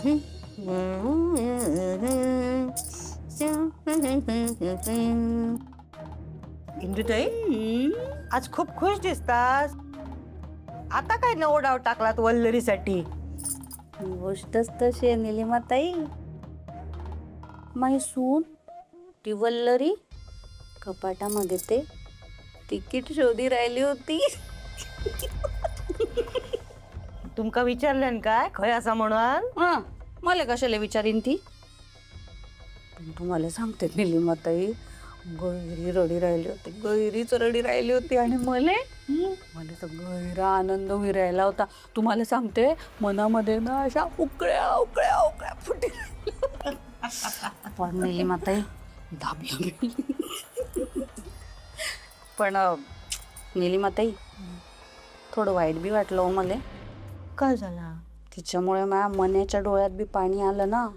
इंदुताई, आज खूप खुश दिसतास. आता काय नवं डाव टाकलात वल्लरीसाठी? गोष्टच तशी आहे निलिमाताई. माही सून ती वल्लरी कपाटामध्ये ते तिकीट शोधी राहिली होती. तुमका विचारल्यान काय खय असा म्हणून? मला कशाला विचारीन ती. पण तुम्हाला सांगते निलिमाताई, गैरी रडी राहिली होती, गैरीच रडी राहिली होती. आणि मला तर गैरा आनंद विरायला होता. तुम्हाला सांगते, मनामध्ये ना अशा उकळ्या उकळ्या उकळ्या फुटी. पण निलिमाताई दाबली गेली. पण निलिमाताई, थोडं वाईट बी वाटलं हो मला. काय झाला? तिच्यामुळे माझ्या मनाच्या डोळ्यात बी पाणी आलं ना.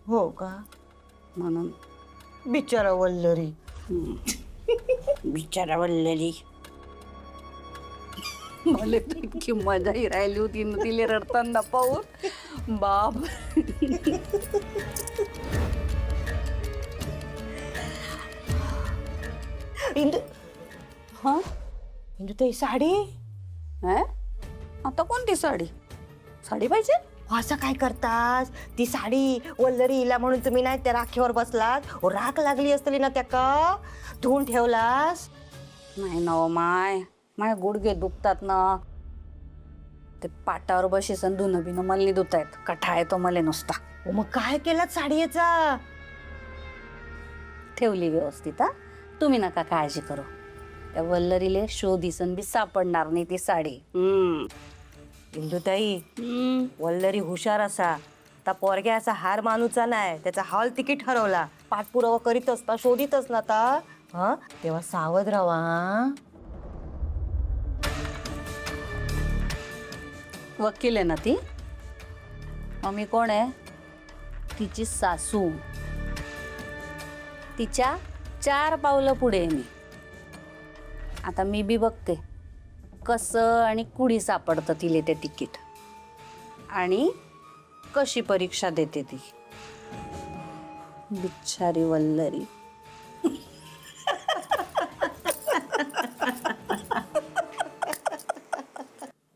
हो का? म्हणून बिचारा वल्लरी. बिचारा वल्लरी. मला तर इतकी मजाही राहिली होती ना तिला रडताना पाहून. बाप. इंदू, हा इंदुताई साडी? आता कोणती साडी? साडी पाहिजे? असं काय करतास? ती साडी वल्लरी हिला म्हणून तुम्ही नाही त्या राखीवर बसलात. ओ, राख लागली असतली ना त्याका, धुवून ठेवलास? नाही ना हो माय, माझे गुडघे दुखतात ना. ते पाटावर बशीस आणि धुणं बिनं मला धुता येत. कठा येतो मला नुसता. ओ, मग काय केलं साडीचा? ठेवली व्यवस्थित. हा, तुम्ही नका काळजी करू. त्या वल्लरीले शोधिसन बी सापडणार नाही ती साडी. इंदुताई, वल्लरी हुशार असा. त्या पोरग्या असा हार मानूचा नाही. त्याचा हॉल तिकीट हरवला. पाठपुरावा करीत असता, शोधितच ना ता. हा, तेव्हा सावध राहा. हा? वकील आहे ना ती. मम्मी कोण आहे? तिची सासू. तिच्या 4 पावलं पुढे आहे मी. आता मी बी बघते कसं आणि कुणी सापडतं तिले ते तिकीट, आणि कशी परीक्षा देते ती बिचारी वल्लरी.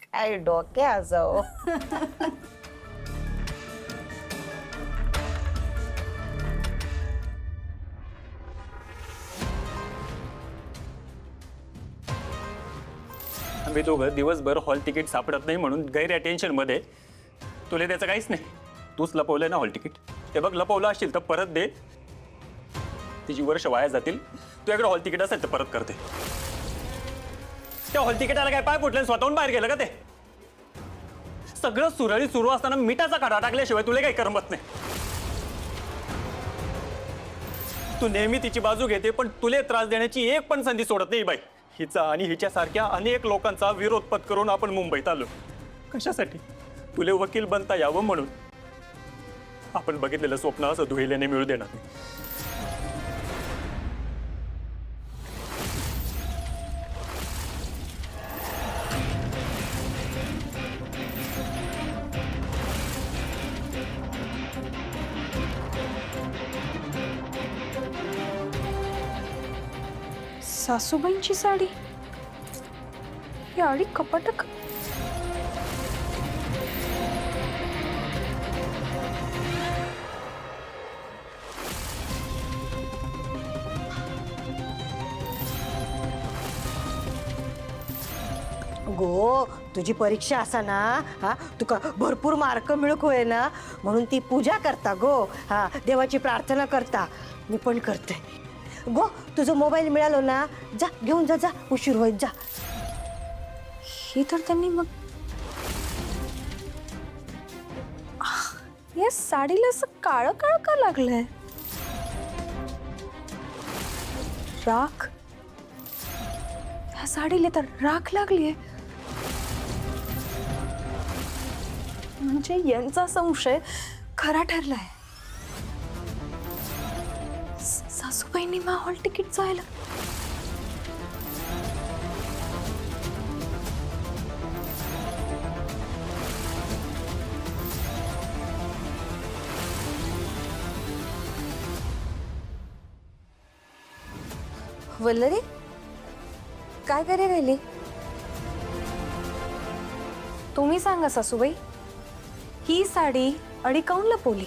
काय डोक्याचं. आम्ही दोघं दिवसभर हॉल तिकीट सापडत नाही म्हणून गैर टेन्शन मध्ये. तुला त्याचं काहीच नाही. तूच लपवलंय ना हॉल तिकीट. ते बघ, लपवलं असेल तर परत दे. तिची वर्ष वाया जातील. तुझ्याकडे हॉल तिकीट असेल तर परत करते. त्या हॉल तिकीटाला काय पाय फुटलं स्वतःहून बाहेर गेलं का ते? सगळं सुरळीत सुरू असताना मिठाचा खडा टाकल्याशिवाय तुला काही करमत नाही. तू नेहमी तिची बाजू घेते, पण तुला त्रास देण्याची एक पण संधी सोडत नाही बाई. हिचा आणि हिच्यासारख्या अनेक लोकांचा विरोध पत्करून आपण मुंबईत आलो. कशासाठी? तुले वकील बनता यावं म्हणून. आपण बघितलेलं स्वप्न असं धुळेल्याने मिळू देणार नाही. सासूबाईंची साडी, ही आडी कपाट. गो, तुझी परीक्षा असा ना, हा, तुका भरपूर मार्क मिळूक होय ना, म्हणून ती पूजा करता गो. हा, देवाची प्रार्थना करता. मी पण करते गो. तुझं मोबाईल मिळालो ना, जा घेऊन जा. जा, उशीर होईल, जा. ही तर त्यांनी मग या साडीला असं काळं काळं का लागलंय? राख. ह्या साडीला तर राख लागलीये. म्हणजे यांचा संशय खरा ठरलाय. सासूबाईंनी मा हॉल तिकीट जायला. वल्लरी काय करे राहिली? तुम्ही सांगा सासूबाई, ही साडी अडीकाऊन लपवली?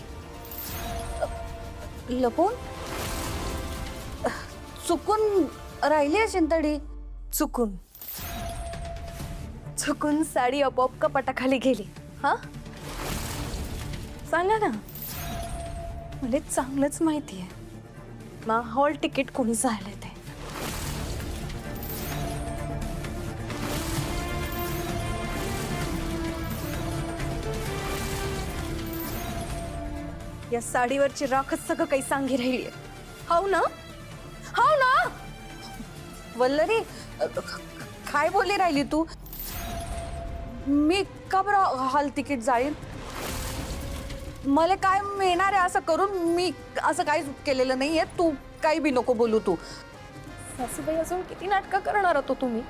लपून चुकून राहिली असेल तडी. चुकून चुकून साडी आपोआप कपाटाखाली गेली. हा सांगा ना, मला चांगलंच माहिती आहे मा हॉल तिकीट कोणी जायला ते. या साडीवरची राखच सगळं काही सांगी राहिली आहे. हाव ना, हाव ना. वल्लरी काय बोलली राहिली तू? मी का बरं हॉल तिकीट जाईल? मला काय मिळणार आहे असं करून? मी असं काही केलेलं नाहीये. तू काही बी नको बोलू तू. सासूबाई अजून किती नाटकं करणार होतो तुम्ही?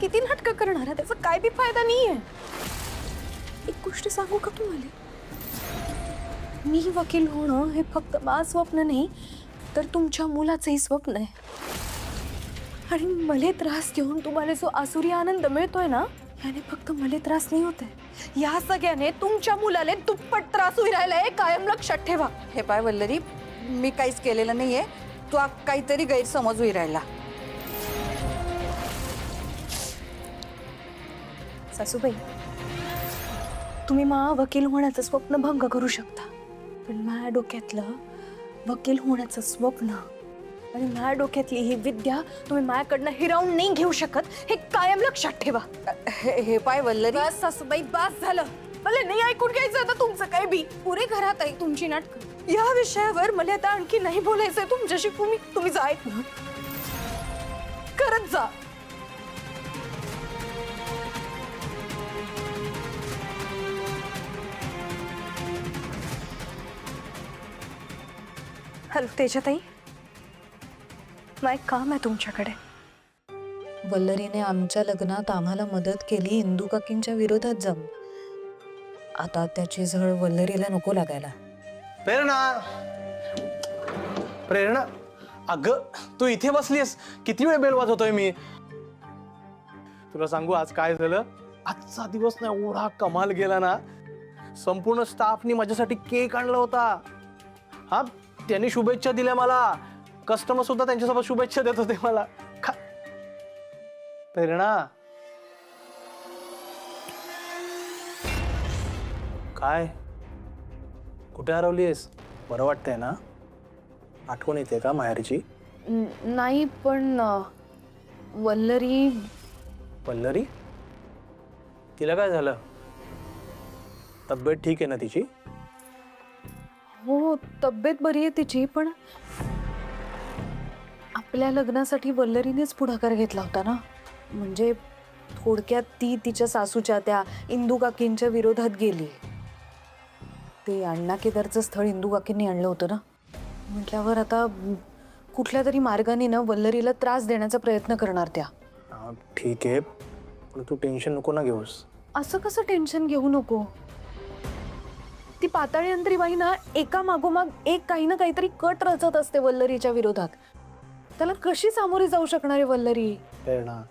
किती नाटकं करणार आहे? त्याचा काय बी फायदा नाहीये. एक गोष्ट सांगू का तुम्हाला? मी वकील होणं हे फक्त माझं स्वप्न नाही, तर तुमच्या मुलाचंही स्वप्न आहे. आणि मला त्रास देऊन तुम्हाला जो आसुरी आनंद मिळतोय ना, याने फक्त मला त्रास नाही होत आहे, या सगळ्याने तुमच्या मुलाला दुप्पट त्रास होई राहिलाय. कायम लक्षात ठेवा. हे पाय वल्लरी, मी काहीच केलेलं नाहीये. तू काहीतरी गैरसमज होई राहिला. सासूबाई, तुम्ही वकील होण्याचं स्वप्न भंग करू शकता, पण माझ्या डोक्यातलं वकील होण्याचं स्वप्न आणि माझ्या डोक्यातली ही विद्या तुम्ही माझ्याकडनं हिरावून नाही घेऊ शकत, हे कायम लक्षात ठेवा. हे पाय वल्लरी, बस सासूबाई, बस झालं. मला नाही ऐकून घ्यायचं आता तुमचं काय बी. पुरे घरात आहे तुमची नाटकं. या विषयावर मला आता आणखी नाही बोलायचंय तुमच्याशी. तुम्ही जायत ना, करत जा. हॅलो तेजाताई, एक काम आहे तुमच्याकडे. वल्लरीने आमच्या लग्नात आम्हाला मदत केली इंदू काकींच्या विरोधात जाऊन. आता त्याची झळ वल्लरीला नको लागायला. प्रेरणा, प्रेरणा, अगं तू इथे बसलीस. किती वेळ बेल वाजवतोय मी. तुला सांगू आज काय झालं. आजचा दिवस ना एवढा कमाल गेला ना. संपूर्ण स्टाफनी माझ्यासाठी केक आणला होता. हा, त्यांनी शुभेच्छा दिल्या मला. कस्टमर सुद्धा त्यांच्यासोबत शुभेच्छा देत होते मला. प्रेरणा, काय कुठे हरवलीस? बरं वाटतंय ना? आठवण येते का माहेरची? नाही, पण वल्लरी. वल्लरी, तिला काय झालं? तब्येत ठीक आहे ना तिची? हो, तब्येत बरी आहे तिची, पण आपल्या लग्नासाठी वल्लरीनेच पुढाकार घेतला होता ना. म्हणजे थोडक्यात ती तिच्या सासूच्या त्या इंदू काकींच्या विरोधात गेली. ते अण्णा केदारचं स्थळ इंदू काकींनी आणलं होतं ना. म्हटल्यावर आता कुठल्या तरी मार्गाने ना वल्लरीला त्रास देण्याचा प्रयत्न करणार त्या. ठीक आहे, पण तू टेन्शन नको ना घेऊस. असं कसं टेन्शन घेऊ नको? ती पाताळी अंतरी बाई ना एका मागोमाग एक काही ना काहीतरी कट रचत असते वल्लरीच्या विरोधात. त्याला कशी सामोरी जाऊ शकणार आहे वल्लरी? प्रेरणा,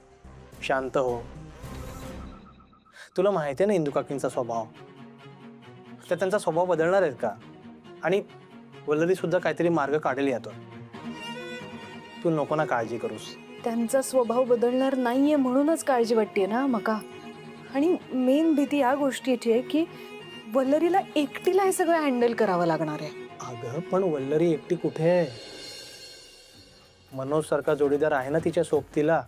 शांत हो. तुला माहिती आहे ना इंदू काकींचा स्वभाव. तर त्यांचा स्वभाव बदलणार आहेत का? आणि वल्लरी सुद्धा काहीतरी मार्ग काढेल यातून. तू नको ना काळजी करूस. त्यांचा स्वभाव बदलणार नाहीये म्हणूनच काळजी वाटते ना मका. आणि मेन भीती या गोष्टीची आहे की वल्लरीला एकटीला हे सगळं हँडल करावं लागणार आहे. अगं पण वल्लरी एकटी कुठे आहे? मनोज सारखा जोडीदार आहे ना तिच्या सोबतीला.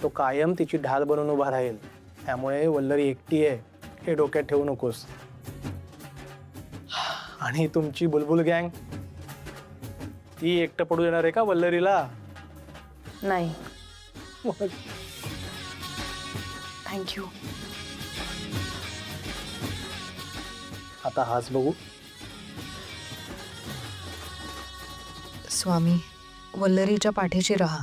तो कायम तिची ढाल बनून उभा राहील. त्यामुळे वल्लरी एकटी आहे हे डोक्यात ठेवू नकोस. आणि तुमची बुलबुल गँग, ती एकटं पडू देणार आहे का वल्लरीला? नाही. थँक्यू. आता हाच बघू. स्वामी, वल्लरीच्या पाठीशी राहा.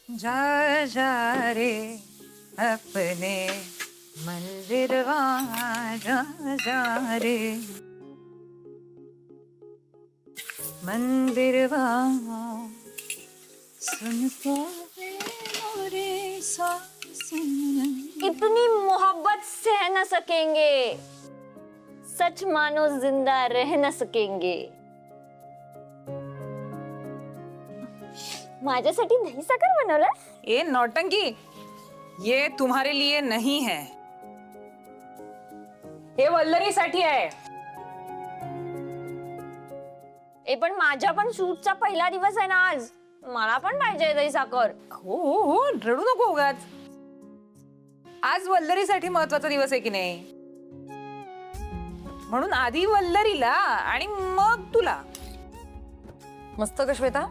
जा जा रे अपने मंदिर जा जा रे. मंदिरवा सुन पावे मोरे सासन। इतनी मोहब्बत सह न सकेंगे, सच मानो जिंदा रह न सकेंगे। माझ्यासाठी दही साखर बनवलं? ये नौटंकी, ये तुम्हारे लिए नहीं है, हे वल्लरीसाठी आहे। ए पण माझ्या पण शूटचा पहिला दिवस आहे ना आज, मला पण पाहिजे दही साखर। हो हो हो, रडू नको उगाच। आज वल्लरीसाठी महत्वाचा दिवस आहे की नाही, म्हणून आधी वल्लरीला आणि मग तुला। मस्त का श्वेता?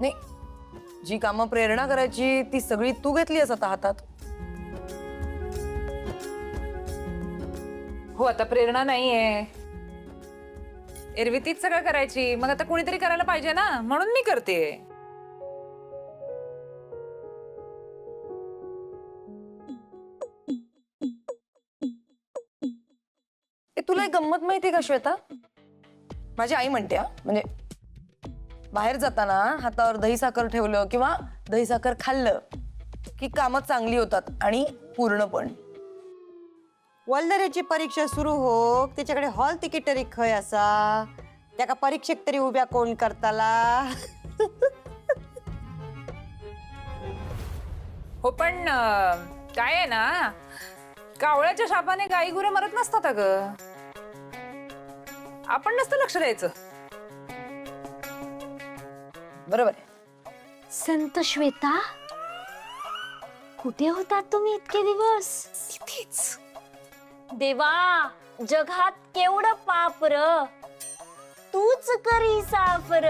नाही, जी कामं प्रेरणा करायची ती सगळी तू घेतलीस आता हातात। हो, आता प्रेरणा नाहीये, एरवी तीच सगळं करायची, मग आता कोणीतरी करायला पाहिजे ना, म्हणून मी करते। तुला एक गंमत माहितीये का श्वेता? माझी आई म्हणते हा, म्हणजे बाहेर जाताना हातावर दही साखर ठेवलं किंवा दही साखर खाल्लं की कामं चांगली होतात आणि पूर्ण पण। वल्लरीची परीक्षा सुरू हो, त्याच्याकडे हॉल तिकीट तरी खंय असा, त्याका परीक्षेक तरी उभ्या कोण करताला? हो पण काय आहे ना, कावळ्याच्या शापाने गाई गुरे मरत नसतात अगं, आपण नसतं लक्ष द्यायचं। बरोबर आहे। संत श्वेता, कुठे होतात तुम्ही इतके दिवस? इथेच। देवा, जगात केवढं पाप र, तूच करी साफ र।